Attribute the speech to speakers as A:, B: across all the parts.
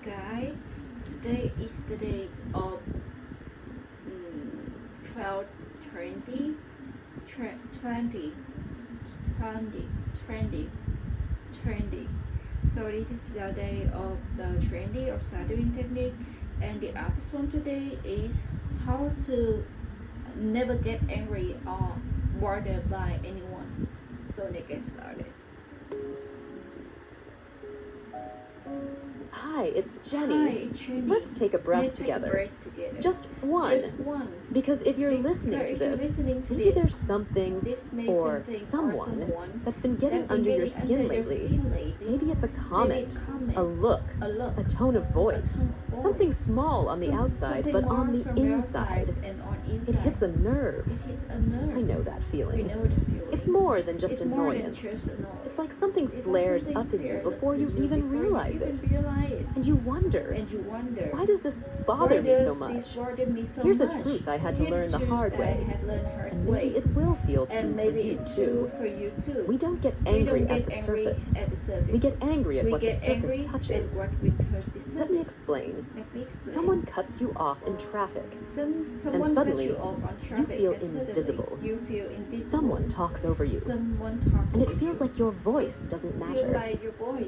A: guy. Today is the day of 12, 20, 20, 20. So this is the day of the trendy or shadowing technique, and the episode today is how to never get angry or bothered by anyone. So let's get started.
B: Hi, it's Jenny.
A: Hi, it's Jenny.
B: Let's take a breath
A: Let's
B: together.
A: Take a breath together.
B: Just one.
A: Because
B: if you're listening to this, maybe there's something or someone that's been getting under your skin lately. Maybe it's a comment, a look, a tone of voice, something small on the outside, but on the inside, it hits a nerve. I know that feeling. It's more than just annoyance. It's like something flares up in you before you even realize it. And you wonder, why does this bother me so much? Here's a truth I had to learn the hard way. And maybe it will feel true for you too. We don't get angry at the surface. We get angry at what the surface touches. Let me explain. Someone cuts you off in traffic, and suddenly you feel invisible. Someone talks over you, and it feels like your voice doesn't matter.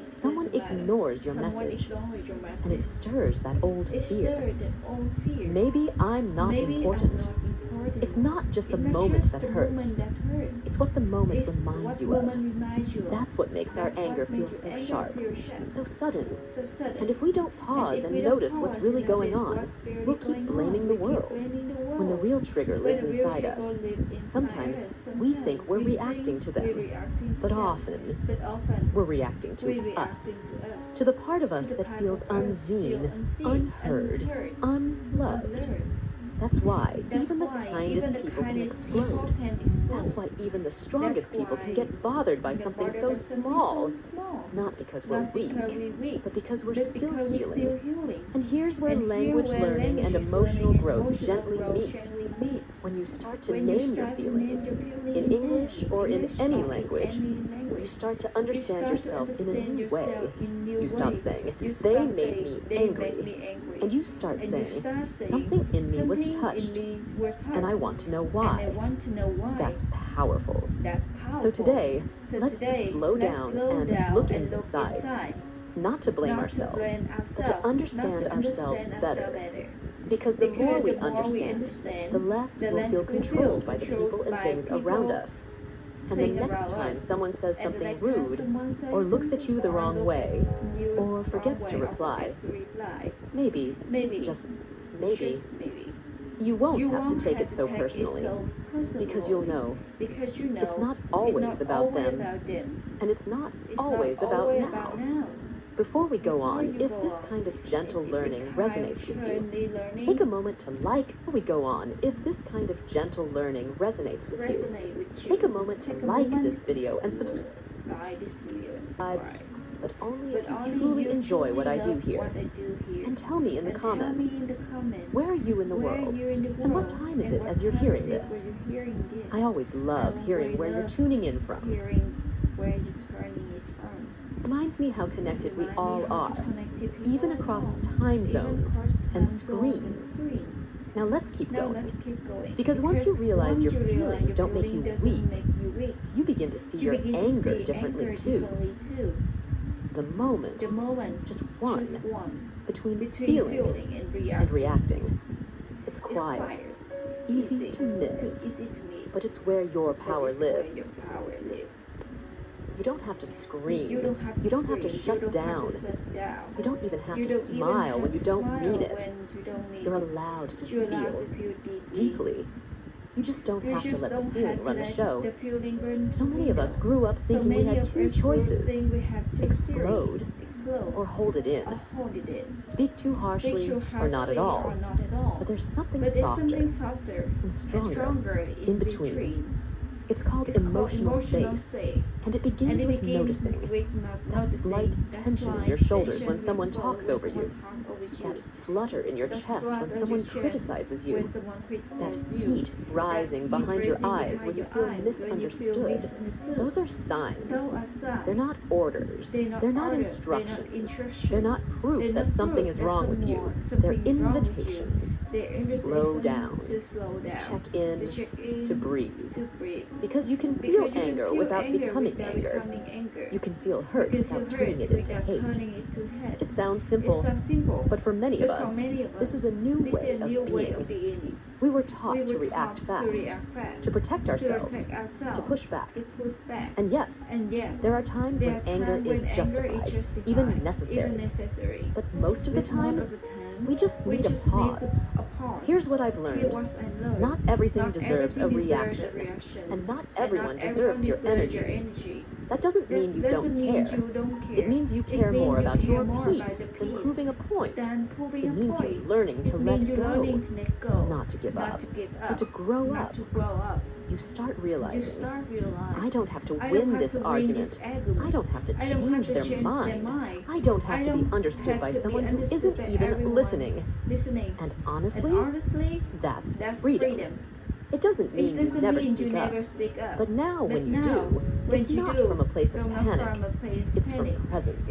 B: Someone ignores your message, and it stirs that old fear. Maybe I'm not important. It's not just the moment that hurts. It's what the moment reminds you of. That's what makes our anger feel so sharp, so sudden. And if we don't pause and notice what's really going on, we'll keep blaming the world, when the real trigger lives inside us. Sometimes we think we're reacting to them, but often we're reacting to us, to the part of us that feels unseen, unheard, unloved. That's why even the kindest people can explode. That's why even the strongest people can get bothered by something so small. Not because we're weak, but because we're still healing. And here's where language learning and emotional growth gently meet. When you start to name your feelings, in English or in any language, you start to understand yourself in a new way. You stop saying, they made me angry. And you start saying, something in me was touched, and I want to know why. That's powerful. So today, let's slow down and look inside. Not to blame ourselves, but to understand ourselves better. Because the more we understand, the less we'll feel controlled by the people and things around us. And the next time someone says something rude, or looks at you the wrong way, or forgets to reply, maybe, just maybe, you won't have to take it so personally, because you'll know it's not always about them, and it's not always about now. Before we go on, if this kind of gentle learning resonates with you, take a moment to like. Before we go on, if this kind of gentle learning resonates with you, take a moment to like this video and subscribe. But only if you truly enjoy what I do here. And tell me in the comments, where are you in the world? And what time is it as you're hearing this? I always love hearing where you're tuning in from. Reminds me how connected we all are, even across time zones and screens. Now let's keep going. Because once you realize your feelings don't make you weak, you begin to see your anger differently too. The moment, just one, between feeling and reacting. It's quiet, easy to miss, but it's where your power lives. You don't have to scream. You don't have to shut down. You don't even have to smile when you don't mean it. You're allowed to feel deeply. You just don't have to let the feeling run the show. So many of us grew up thinking we had two choices: explode or hold it in. Speak too harshly or not at all. But there's something softer and stronger in between. It's called emotional space, and it begins with noticing that slight tension in your shoulders when someone talks over you.
A: with you.
B: That flutter in your chest when someone criticizes you. That heat rising behind your eyes when you feel misunderstood. Those are signs. They're not orders. They're not instructions. They're not proof that something is wrong with you. They're invitations to slow down, to check in, to breathe. Because you can feel anger without becoming anger. You can feel hurt without turning it into hate. It sounds simple, but for many of us, this is a new way of being. We were taught to react fast, to protect ourselves, to push back. And yes, there are times when anger is justified, even necessary. But most of the time, we just need a pause. Here's what I've learned. Not everything deserves a reaction, and not everyone deserves your energy. That doesn't mean you don't care. It means you care more about your peace than proving a point. It means you're learning to let go, not to give up, but to grow up. You start realizing, I don't have to win this argument. I don't have to change their mind. I don't have to be understood by someone who isn't even listening. And honestly, that's freedom. It doesn't mean you never speak up. But now when you do, it's not from a place of panic. It's from presence.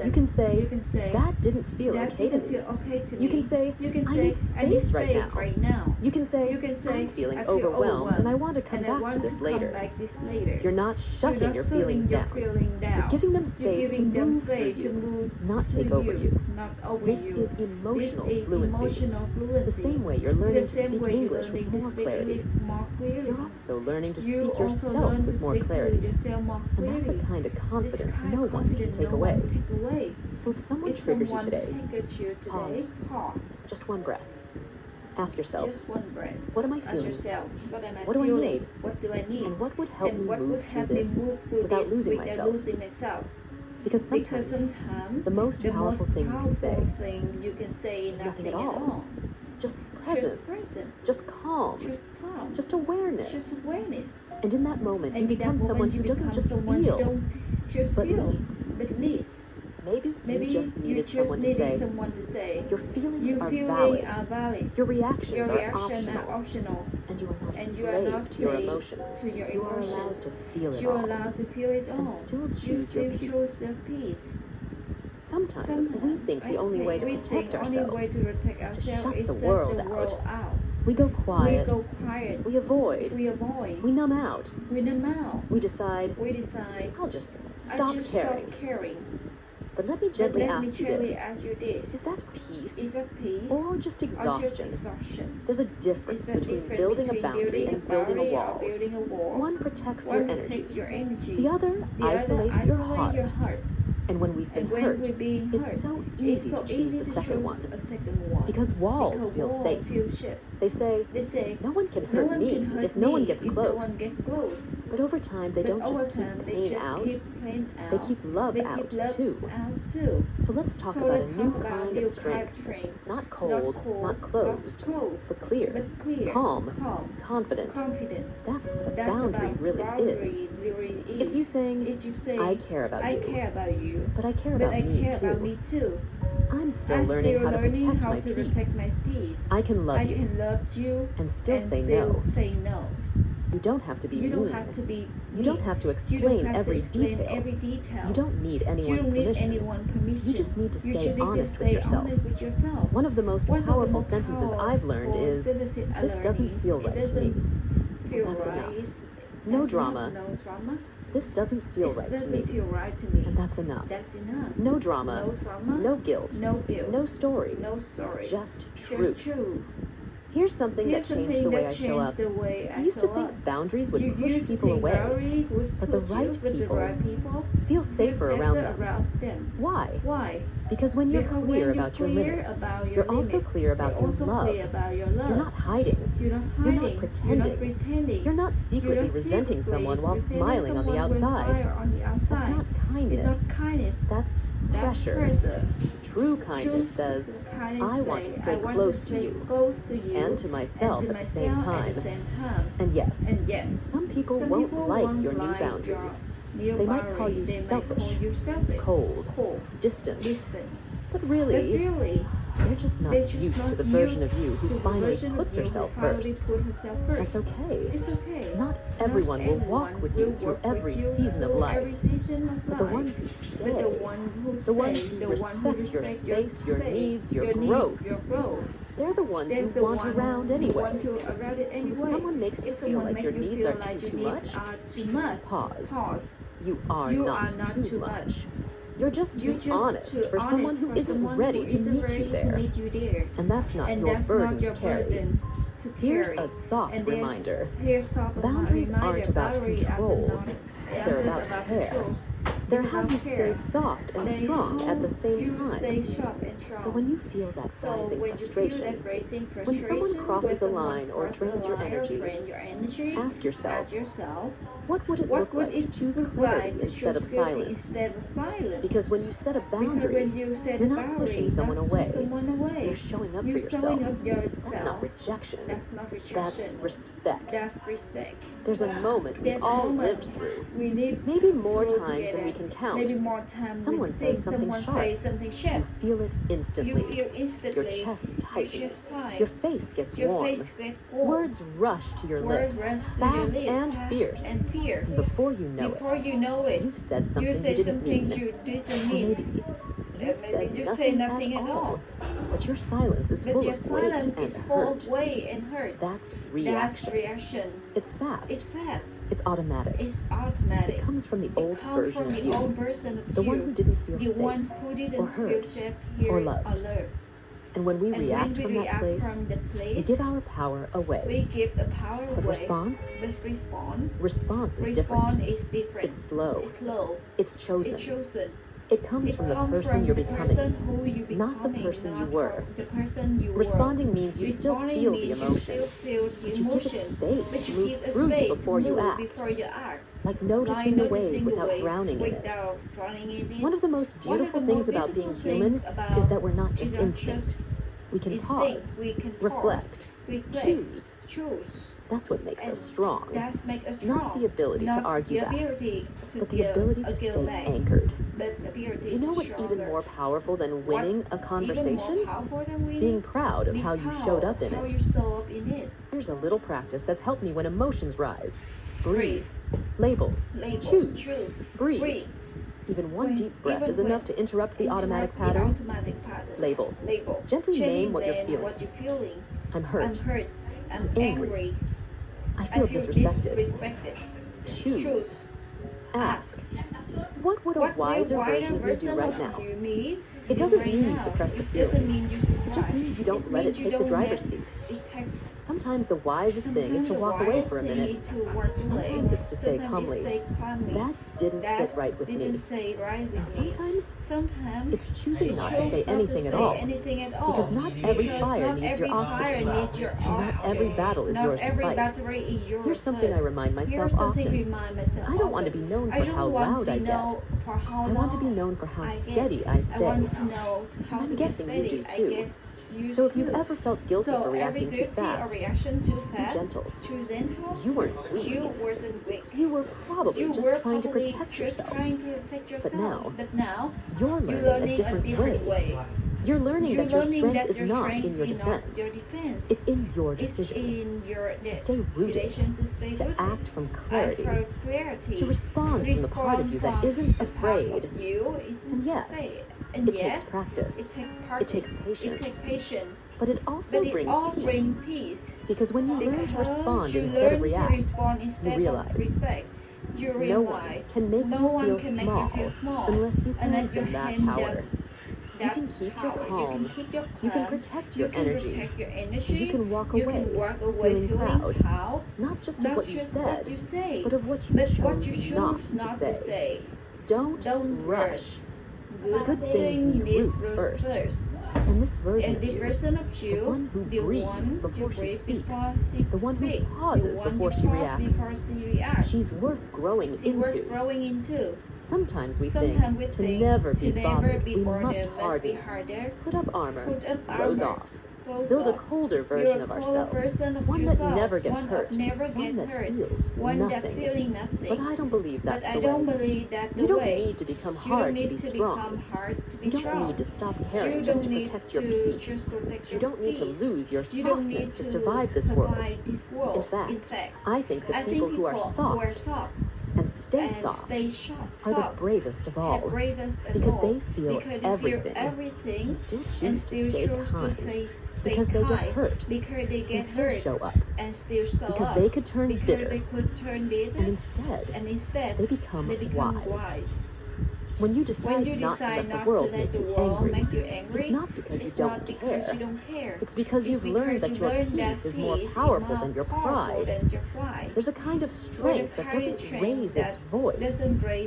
B: You can say, that didn't feel okay to me. You can say, I need space right now. You can say, I'm feeling overwhelmed and I want to come back to this later. You're not shutting your feelings down. You're giving them space to move through you, not take over you. This is emotional fluency. The same way you're learning to speak English with more clarity. You're also learning to speak yourself with more clarity. And that's a kind of confidence no one can take away. So if someone triggers you today, pause. Just one breath. Ask yourself, what am I feeling? What do I need? And what would help me move through this without losing myself? Because sometimes the most powerful thing you can say is nothing at all. Just presence. Just calm. Just awareness. And in that moment, you become someone who doesn't just feel, but leads. Maybe you just needed someone to say, your feelings are valid. Your reactions are optional. And you are not slave to your emotions. You are allowed to feel it all. And still choose your peace. Sometimes we think the only way to protect ourselves is to shut the world out. We go quiet. We avoid. We numb out. We decide, I'll just stop caring. But let me gently ask you this. Is that peace? Or just exhaustion? There's a difference between building a boundary and building a wall. One protects your energy. The other isolates your heart. And when we've been hurt, it's so easy to choose the second one. Because walls feel safe. They say, no one can hurt me if no one gets close. But over time, they don't just keep pain out, they keep love out too. So let's talk about a new kind of strength. Not cold, not closed, but clear, calm, confident. That's what a boundary really is. It's you saying, I care about you, but I care about me too. I'm still learning how to protect my peace. I can love you and still say no. You don't have to be mean. You don't have to explain every detail. You don't need anyone's permission. You just need to stay honest with yourself. One of the most powerful sentences I've learned is, this doesn't feel right to me. And that's enough. No drama. This doesn't feel right to me. And that's enough. No drama. No guilt. No story. Just truth. Here's something that changed the way I show up. I used to think boundaries would push people away, but the right people feel safer around them. Why? Because when you're clear about your limits, you're also clear about your love. You're not hiding. You're not pretending. You're not secretly resenting someone while smiling on the outside. That's not kindness. That's pressure. True kindness says, I want to stay close to you and to myself at the same time. And yes, some people won't like your new boundaries. They might call you selfish, cold, distant. But really, they're just not used to the version of you who finally puts herself first. That's okay.
A: It's okay.
B: Not everyone will walk with you through every season of life. But the ones who stay, the ones who respect your space, your needs, your growth, they're the ones you want around anyway. So if someone makes you feel like your needs are too much, pause. You are not too much. You're just too honest for someone who isn't ready to meet you there. And that's not your burden to carry. Here's a soft reminder. Boundaries aren't about control. They're about care. They're how you stay soft and strong at the same time. So when you feel that rising frustration, when someone crosses a line or drains your energy, ask yourself, what would it look like to choose clarity instead of silence? Because when you set a boundary, you're not pushing someone away. You're showing up for yourself. That's not rejection. That's respect. There's a moment we've all lived through. Maybe more times than we can count. Someone says something sharp. You feel it instantly. Your chest tightens. Your face gets warm. Words rush to your lips, fast and fierce. And before you know it, you've said something you didn't mean. Or maybe you've said nothing at all. But your silence is full of weight and hurt. That's reaction. It's fast. It's automatic. It comes from the old version of you. The one who didn't feel safe, or heard, or loved. And when we react from that place, we give our power away. But response is different. It's slow. It's chosen. It comes from the person you're becoming, not the person you were. Responding means you still feel the emotion, but you give it space to move through you before you act. Like noticing the wave without drowning in it. One of the most beautiful things about being human is that we're not just instinct. We can pause, reflect, choose. That's what makes us strong. Not the ability to argue back, but the ability to stay anchored. You know what's even more powerful than winning a conversation? Being proud of how you showed up in it. Here's a little practice that's helped me when emotions rise. Breathe. Label. Choose. Breathe. Even one deep breath is enough to interrupt the automatic pattern. Label. Gently name what you're feeling. I'm hurt. I'm angry. I feel disrespected. Choose. Ask. What would a wiser version of you do right now? It doesn't mean you suppress the feeling. It just means you don't let it take the driver's seat. Sometimes the wisest thing is to walk away for a minute. Sometimes it's to say calmly, that didn't sit right with me. And sometimes it's choosing not to say anything at all. Because not every fire needs your oxygen. And not every battle is yours to fight. Here's something I remind myself often. I don't want to be known for how loud I get. I want to be known for how steady I stay. And I'm guessing you do too. So if you've ever felt guilty for reacting too fast, be gentle. You weren't weak. You were probably just trying to protect yourself. But now, you're learning a different way. You're learning that your strength is not in your defense. It's in your decision. To stay rooted. To act from clarity. To respond from the part of you that isn't afraid. And yes, it takes practice. It takes patience. But it also brings peace. Because when you learn to respond instead of react, you realize no one can make you feel small unless you hand them that power. You can keep your calm. You can protect your energy. And you can walk away feeling proud, not just of what you said, but of what you chose not to say. Don't rush. Good things need roots first. And this version of you, the one who breathes before she speaks, the one who pauses before she reacts, she's worth growing into. Sometimes we think to never be bothered, we must harden, put up armor, close off. Build a colder version of ourselves, one that never gets hurt, one that feels nothing. But I don't believe that's the way. You don't need to become hard to be strong. You don't need to stop caring just to protect your peace. You don't need to lose your softness to survive this world. In fact, I think the people who are soft and stay soft are the bravest of all, because they feel everything and still choose to stay kind, because they get hurt and still show up, because they could turn bitter, and instead they become wise. When you decide not to let the world make you angry, it's not because you don't care. It's because you've learned that your peace is more powerful than your pride. There's a kind of strength that doesn't raise its voice,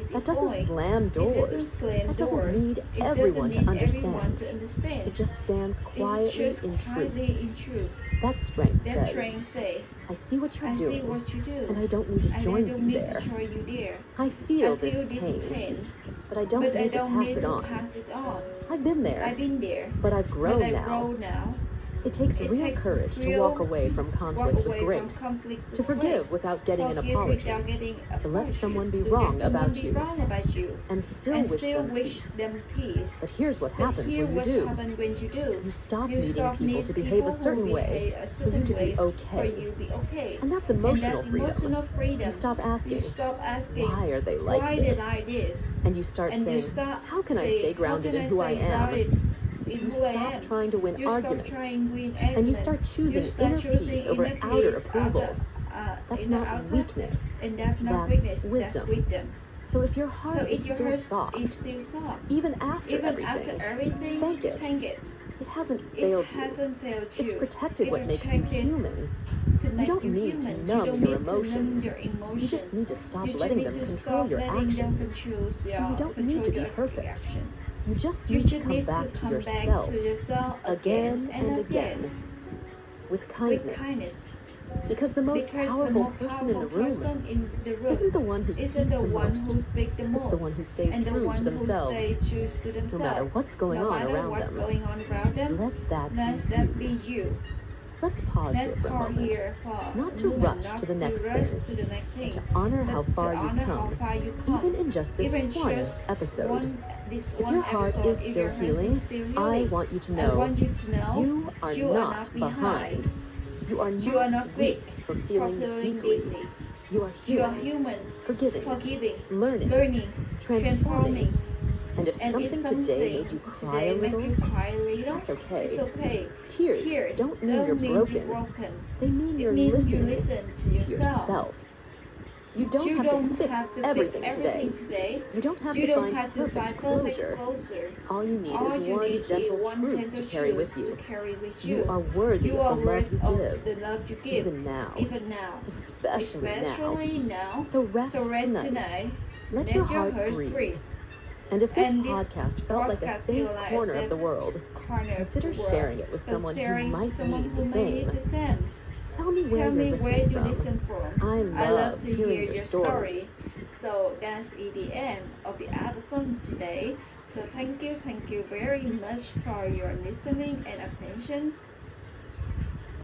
B: that doesn't slam doors, that doesn't need everyone to understand. It just stands quietly in truth. That strength says, I see what you're doing, and I don't need to join you there. I feel this pain, but I don't need to pass it on. I've been there, but I've grown now. It takes real courage to walk away from conflict with grace, to forgive without getting an apology, to let someone be wrong about you, and still wish them peace. But here's what happens when you do. You stop needing people to behave a certain way for you to be okay. And that's emotional freedom. You stop asking, why are they like this? And you start saying, how can I stay grounded in who I am? You stop trying to win arguments, and you start choosing inner peace over outer approval. That's not weakness, that's wisdom. So if your heart is still soft, even after everything, thank it. It hasn't failed you. It's protected what makes you human. You don't need to numb your emotions. You just need to stop letting them control your actions. And you don't need to be perfect. You just need to come back to yourself again and again with kindness. Because the most powerful person in the room isn't the one who speaks the most. It's the one who stays true to themselves, no matter what's going on around them. Let that be you. Let's pause here for a moment, not to rush to the next thing, to honor how far you've come, even in just this one episode. If your heart is still healing, I want you to know you are not behind. You are not weak for feeling deeply. You are human, forgiving, learning, transforming. And if something today made you cry a little, that's okay. Tears don't mean you're broken. They mean you're listening to yourself. You don't have to fix everything today. You don't have to find perfect closure. All you need is one gentle truth to carry with you. You are worthy of the love you give, even now, especially now. So rest tonight. Let your heart breathe. And if this podcast felt like a safe corner of the world, consider sharing it with someone who might need the same. Tell me where you're listening from. I love to hear your story.
A: So that's the end of the episode today. So thank you very much for your listening and attention.